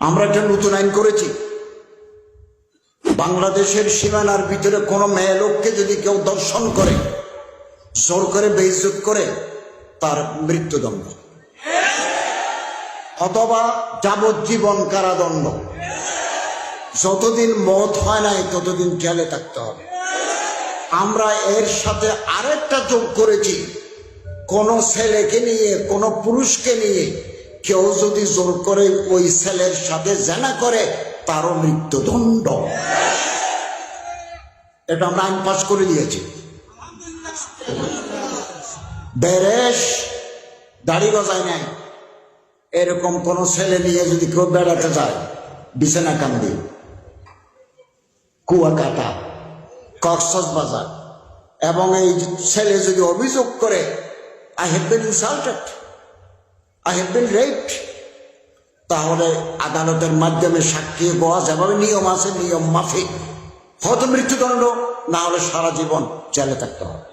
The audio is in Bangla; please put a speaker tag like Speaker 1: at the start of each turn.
Speaker 1: আমরা একটা নতুন আইন করেছি, বাংলাদেশের সীমানার ভিতরে কোনো মেয়ে লোককে যদি কেউ দর্শন করে, জোর করে বেইজ্জত করে, তার মৃত্যুদণ্ড অথবা যাবজ্জীবন কারাদণ্ড। যতদিন মওত হয় নাই ততদিন জেলে থাকতে হবে। আমরা এর সাথে আরেকটা যোগ করেছি, কোন ছেলেকে নিয়ে, কোন পুরুষকে নিয়ে কেউ যদি জোর করে ওই ছেলের সাথে জেনা করে, তারও মৃত্যুদণ্ড। এটা আমরা আইন পাশ করে দিয়েছি। বেরেশ দাড়ি গজায় নাই এরকম কোন ছেলে নিয়ে যদি কেউ বেড়াতে যায়, বিছানা কান্দি, কুয়াকাটা, কক্সবাজার, এবং এই ছেলে যদি অভিযোগ করে I have been insulted, I have been raped, তাহলে আদালতের মাধ্যমে সাক্ষী পাওয়া যেভাবে নিয়ম আছে, নিয়ম মাফিক হয়তো মৃত্যুদণ্ড, না হলে সারা জীবন জেলে থাকতে হবে।